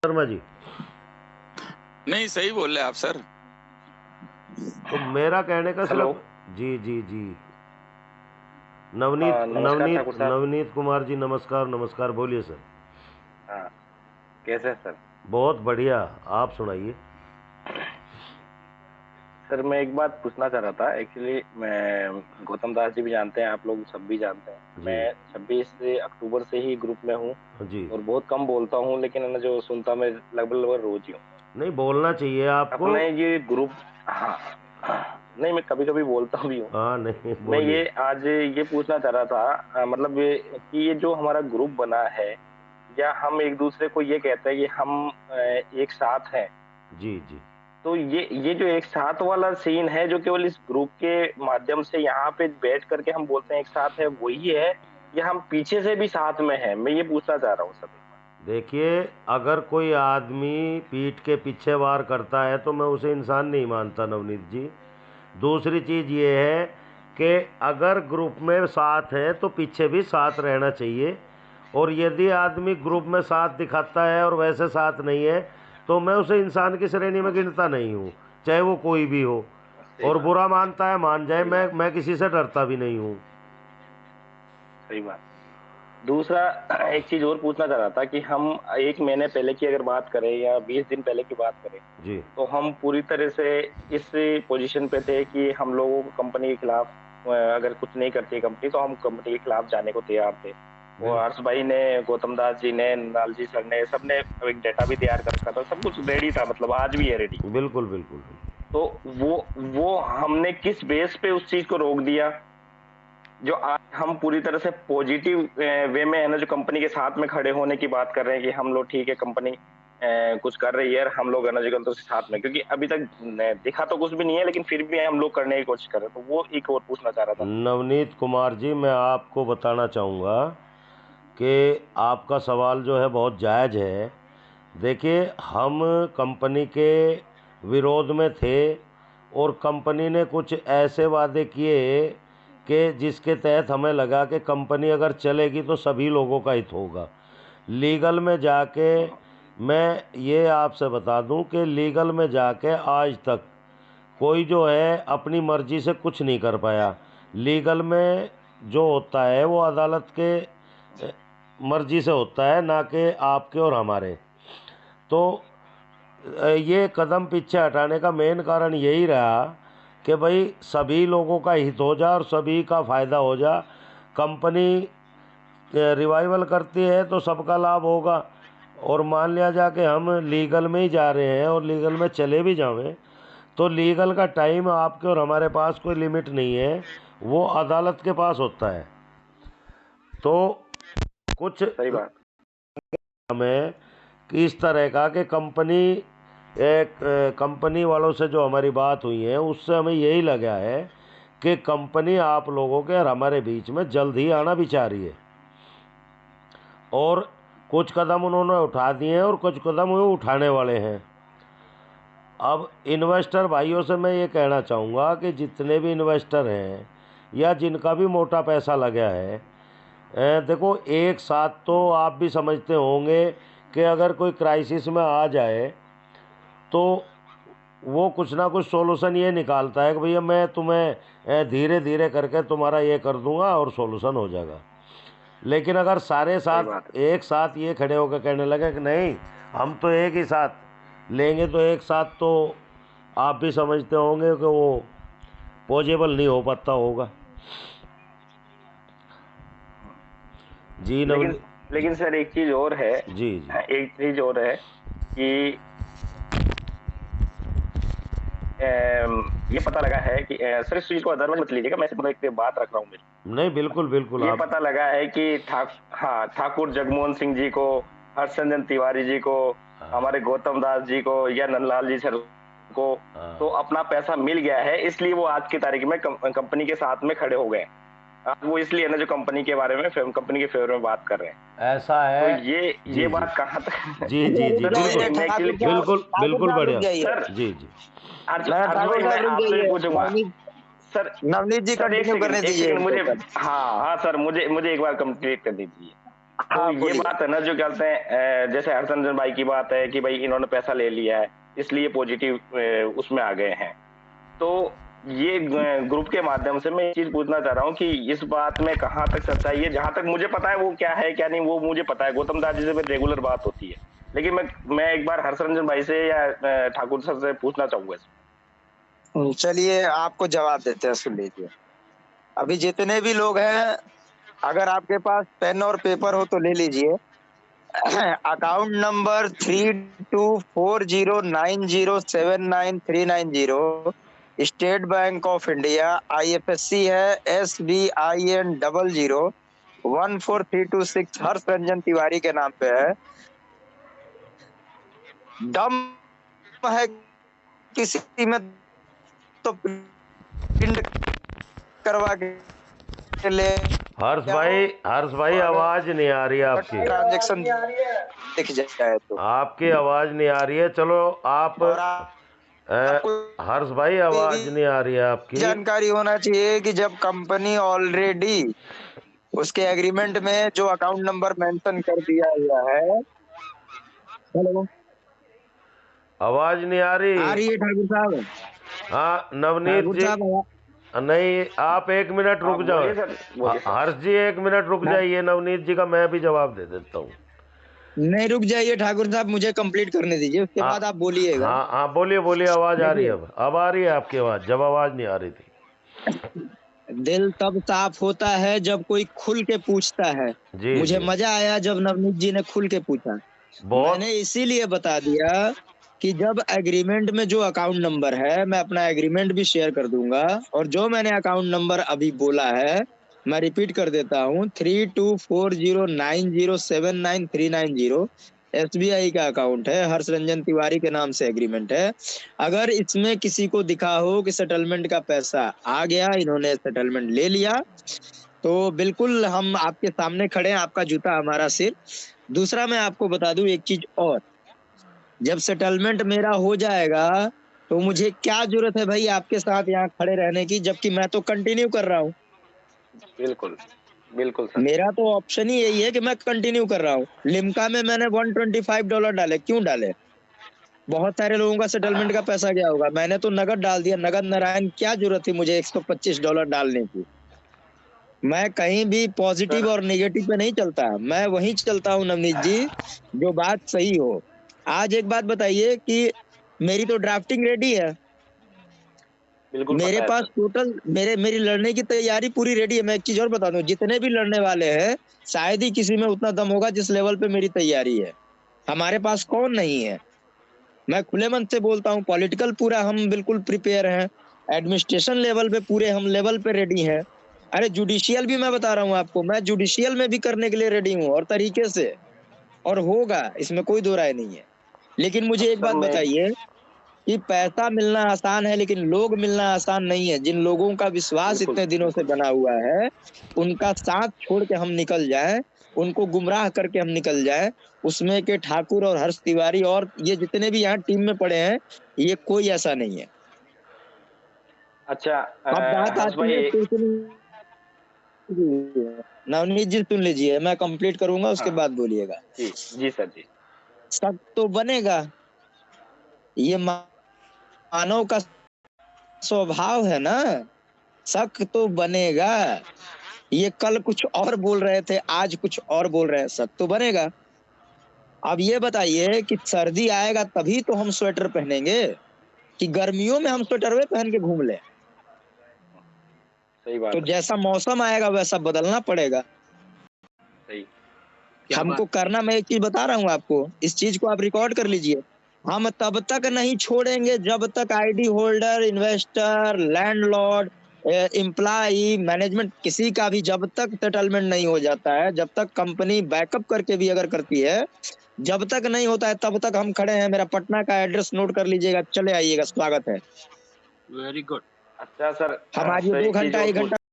शर्मा जी। नहीं, सही बोल रहे आप सर। तो मेरा कहने का हेलो। सिर्फ जी जी जी नवनीत नमस्कार नवनीत ठाकुर साहब। नवनीत कुमार जी, नमस्कार नमस्कार, बोलिए सर। हाँ, कैसे हैं सर? बहुत बढ़िया, आप सुनाइए। सर मैं एक बात पूछना चाह रहा था। एक्चुअली मैं गौतम दास जी भी जानते हैं, आप लोग सब भी जानते हैं, जी मैं 26 अक्टूबर से ही ग्रुप में हूँ जी। और बहुत कम बोलता हूँ, लेकिन है ना जो सुनता मैं लगभग लगभग रोज ही हूँ। नहीं, बोलना चाहिए आपको। अपने ये ग्रुप, हाँ, नहीं मैं कभी कभी बोलता भी हूँ। हाँ, नहीं मैं बोलिए। ये आज ये पूछना चाह रहा था, मतलब कि ये जो हमारा ग्रुप बना है, या हम एक दूसरे को ये कहते हैं कि हम एक साथ हैं, जी जी। तो ये जो एक साथ वाला सीन है जो केवल इस ग्रुप के माध्यम से यहाँ पे बैठ करके हम बोलते हैं एक साथ है, वही है, या हम पीछे से भी साथ में हैं? मैं ये पूछना चाह रहा हूँ सब एक बार। देखिए, अगर कोई आदमी पीठ के पीछे वार करता है तो मैं उसे इंसान नहीं मानता, नवनीत जी। दूसरी चीज़ ये है कि अगर ग्रुप में साथ है तो पीछे भी साथ रहना चाहिए। और यदि आदमी ग्रुप में साथ दिखाता है और वैसे साथ नहीं है तो मैं उसे इंसान की श्रेणी में गिनता नहीं हूँ, चाहे वो कोई भी हो। सही और बात। बुरा मानता है मान जाए, सही बात। मैं किसी से डरता भी नहीं हूँ। सही बात। दूसरा, एक चीज और पूछना चाह रहा था कि हम एक महीने पहले की अगर बात करें या 20 दिन पहले की बात करें, जी तो हम पूरी तरह से इस पोजीशन पे थे कि हम लोगों को कंपनी के खिलाफ, अगर कुछ नहीं करती है कंपनी तो हम कंपनी के खिलाफ जाने को तैयार थे। और बिल्कुल हर्ष भाई ने, गौतम दास जी ने, लाल जी सर ने, सबने एक डेटा भी तैयार कर रखा था, सब कुछ रेडी था, मतलब आज भी है रेडी। बिल्कुल बिल्कुल। तो वो हमने किस बेस पे उस चीज को रोक दिया, जो आज हम पूरी तरह से पॉजिटिव वे में है ना, जो कंपनी के साथ में खड़े होने की बात कर रहे हैं कि हम लोग ठीक है, कंपनी कुछ कर रही है, हम लोग है ना जो तो साथ में, क्योंकि अभी तक दिखा तो कुछ भी नहीं है, लेकिन फिर भी हम लोग करने की कोशिश कर रहे हैं। तो वो एक और पूछना चाह रहा था। नवनीत कुमार जी, मैं आपको बताना चाहूँगा कि आपका सवाल जो है बहुत जायज़ है। देखिए, हम कंपनी के विरोध में थे और कंपनी ने कुछ ऐसे वादे किए कि जिसके तहत हमें लगा कि कंपनी अगर चलेगी तो सभी लोगों का हित होगा। लीगल में जाके, मैं ये आपसे बता दूं कि लीगल में जाके आज तक कोई जो है अपनी मर्जी से कुछ नहीं कर पाया। लीगल में जो होता है वो अदालत के मर्जी से होता है, ना कि आपके और हमारे। तो ये कदम पीछे हटाने का मेन कारण यही रहा कि भाई सभी लोगों का हित हो जा और सभी का फ़ायदा हो जा। कंपनी रिवाइवल करती है तो सबका लाभ होगा। और मान लिया जा कि हम लीगल में ही जा रहे हैं और लीगल में चले भी जावें तो लीगल का टाइम आपके और हमारे पास कोई लिमिट नहीं है, वो अदालत के पास होता है। तो कुछ सही बात। हमें इस तरह का कि कंपनी वालों से जो हमारी बात हुई है उससे हमें यही लगा है कि कंपनी आप लोगों के और हमारे बीच में जल्द ही आना भी चाह रही है। और कुछ कदम उन्होंने उठा दिए हैं और कुछ कदम वो उठाने वाले हैं। अब इन्वेस्टर भाइयों से मैं ये कहना चाहूँगा कि जितने भी इन्वेस्टर हैं या जिनका भी मोटा पैसा लगा है, देखो, एक साथ तो आप भी समझते होंगे कि अगर कोई क्राइसिस में आ जाए तो वो कुछ ना कुछ सॉल्यूशन ये निकालता है कि भैया मैं तुम्हें धीरे धीरे करके तुम्हारा ये कर दूंगा और सॉल्यूशन हो जाएगा। लेकिन अगर सारे सही साथ बात है। एक साथ ये खड़े होकर कहने लगे कि नहीं, हम तो एक ही साथ लेंगे, तो एक साथ तो आप भी समझते होंगे कि वो पॉसिबल नहीं हो पाता होगा। जी लेकिन नवनी लेकिन सर एक चीज और है, जी जी एक चीज और है कि ये पता लगा है कि सर इस चीज को अदर में मत लीजिएगा, मैं सिर्फ एक बात रख रहा हूँ मेरी। नहीं, बिल्कुल बिल्कुल ये आप। पता लगा है कि हाँ, ठाकुर जगमोहन सिंह जी को, हर्षचंदन तिवारी जी को, हमारे गौतम दास जी को, या नंदलाल जी सर को, तो हाँ, अपना पैसा मिल गया है, इसलिए वो आज की तारीख में कंपनी के साथ में खड़े हो गए। आज वो इसलिए ना जो कंपनी के बारे में, कंपनी के फेवर में बात कर रहे हैं। ऐसा तो है। ये जी जी बात कहाँ तक? जी जी जी, सर बिल्कुल मैं एक्चुअली क्या, बिल्कुल ठाकुर बिल्कुल साहब रुक बढ़िया। जाइए। सर जी जी अर्ज ठाकुर भाई मैं साहब रुक आपसे भी जाइए। पूछूंगा नवनीत सर। नवनीत जी सर कंटिन्यू करने एक दीजिए सेकंड इनको मुझे, सर। हाँ हाँ सर, मुझे एक बार कंप्लीट कर दीजिए। तो ये बोलिए। बात है ना जो कहते हैं, जैसे हरचंदन भाई की बात है कि भाई इन्होंने पैसा ले लिया है इसलिए पॉजिटिव उसमें आ गए हैं। तो ये ग्रुप के माध्यम से मैं ये चीज पूछना चाह रहा हूँ कि इस बात में कहाँ तक सच्चाई है। जहां तक मुझे पता है वो क्या है क्या नहीं वो मुझे पता है, गौतम दास जी से मेरी रेगुलर बात होती है, लेकिन मैं एक बार हर्षरंजन भाई से या ठाकुर सर से पूछना चाहूंगा। चलिए आपको जवाब देते हैं, सुन लीजिए। अभी जितने भी लोग हैं, अगर आपके पास पेन और पेपर हो तो ले लीजिए। Account number 324090799390, state bank of India, IFSC है SBIN00 14326, हर्ष रंजन तिवारी के नाम पे है। दम है किसी में तो प्रिंट करवा के ले हर्ष भाई आवाज नहीं आ रही आपकी। ट्रांजेक्शन दिख जाए तो आपकी आवाज नहीं आ रही है। चलो आप और आपको हर्ष भाई आवाज नहीं आ रही है आपकी। जानकारी होना चाहिए कि जब कंपनी ऑलरेडी उसके एग्रीमेंट में जो अकाउंट नंबर मेंशन कर दिया हुआ है। हेलो, आवाज नहीं आ रही। आ रही है ठाकुर साहब? हाँ नवनीत ठाकुर जी, साहब नहीं आप 1 मिनट रुक जाओ। बोलिए सर। हर्ष जी 1 मिनट रुक जाइए, नवनीत जी का मैं भी जवाब दे देता हूँ। नहीं, रुक जाइए ठाकुर साहब, मुझे कंप्लीट करने दीजिए, उसके बाद आप बोलिएगा। हाँ हाँ बोलिए आवाज आ रही है। अब आ रही है आपकी आवाज, जब आवाज नहीं आ रही थी। दिल तब साफ होता है जब कोई खुल के पूछता है। जी मुझे जी। मजा आया जब नवनीत जी ने खुल के पूछा। मैंने इसीलिए बता दिया कि जब एग्रीमेंट में जो अकाउंट नंबर है, मैं अपना एग्रीमेंट भी शेयर कर दूंगा, और जो मैंने अकाउंट नंबर अभी बोला है मैं रिपीट कर देता हूँ, 324090799390 SBI का अकाउंट है, हर्ष रंजन तिवारी के नाम से एग्रीमेंट है। अगर इसमें किसी को दिखा हो कि सेटलमेंट का पैसा आ गया, इन्होंने सेटलमेंट ले लिया, तो बिल्कुल हम आपके सामने खड़े हैं, आपका जूता हमारा सिर। दूसरा मैं आपको बता दूं एक चीज और, जब सेटलमेंट मेरा हो जाएगा तो मुझे क्या जरूरत है भाई आपके साथ यहाँ खड़े रहने की, जबकि मैं तो कंटिन्यू कर रहा हूँ। बिल्कुल बिल्कुल सर। मेरा तो ऑप्शन ही यही है कि मैं कंटिन्यू कर रहा हूँ। लिम्का में मैंने $125 डाले, क्यों डाले? बहुत सारे लोगों का सेटलमेंट का पैसा गया होगा, मैंने तो नगद डाल दिया, नगद नारायण। क्या जरूरत थी मुझे $125 डालने की? मैं कहीं भी पॉजिटिव और नेगेटिव पे नहीं चलता, मैं वहीं चलता हूँ नवनीत जी जो बात सही हो। आज एक बात बताइए कि मेरी तो ड्राफ्टिंग रेडी है, बिल्कुल मेरे पास टोटल मेरी लड़ने की तैयारी पूरी रेडी है। मैं एक चीज और बता दूं, जितने भी लड़ने वाले हैं शायद ही किसी में उतना दम होगा जिस लेवल पे मेरी तैयारी है। हमारे पास कौन नहीं है, मैं खुले मन से बोलता हूँ। पॉलिटिकल पूरा हम बिल्कुल प्रिपेयर हैं, एडमिनिस्ट्रेशन लेवल पे पूरे हम लेवल पे रेडी हैं। अरे जुडिशियल भी मैं बता रहा हूँ आपको, मैं जुडिशियल में भी करने के लिए रेडी हूँ, और तरीके से, और होगा, इसमें कोई दो राय नहीं है। लेकिन मुझे एक बात बताइए कि पैसा मिलना आसान है लेकिन लोग मिलना आसान नहीं है। जिन लोगों का विश्वास इतने दिनों से बना हुआ है, उनका साथ छोड़ के हम निकल जाए, उनको गुमराह करके हम निकल जाए, उसमें के ठाकुर और हर्ष तिवारी और ये जितने भी यहाँ टीम में पड़े हैं, ये कोई ऐसा नहीं है। अच्छा अब बात आती है नवनीत जी, सुन लीजिए, मैं कंप्लीट करूंगा, उसके बाद बोलिएगा। जी सर जी। शक तो बनेगा, ये मानव का स्वभाव है ना, शक तो बनेगा। ये कल कुछ और बोल रहे थे, आज कुछ और बोल रहे हैं, शक तो बनेगा। अब ये बताइए कि सर्दी आएगा तभी तो हम स्वेटर पहनेंगे, कि गर्मियों में हम स्वेटर वे पहन के घूम ले? सही बात तो है। जैसा मौसम आएगा वैसा बदलना पड़ेगा। सही। हमको करना, मैं एक चीज बता रहा हूँ आपको, इस चीज को आप रिकॉर्ड कर लीजिए। हम तब तक नहीं छोड़ेंगे जब तक ID holder, investor, landlord, employee, management, किसी का भी जब तक सेटलमेंट नहीं हो जाता है, जब तक कंपनी बैकअप करके भी अगर करती है, जब तक नहीं होता है तब तक हम खड़े हैं। मेरा पटना का एड्रेस नोट कर लीजिएगा, चले आइएगा, स्वागत है। Very good. अच्छा सर, हम आज 2 घंटा 1 घंटा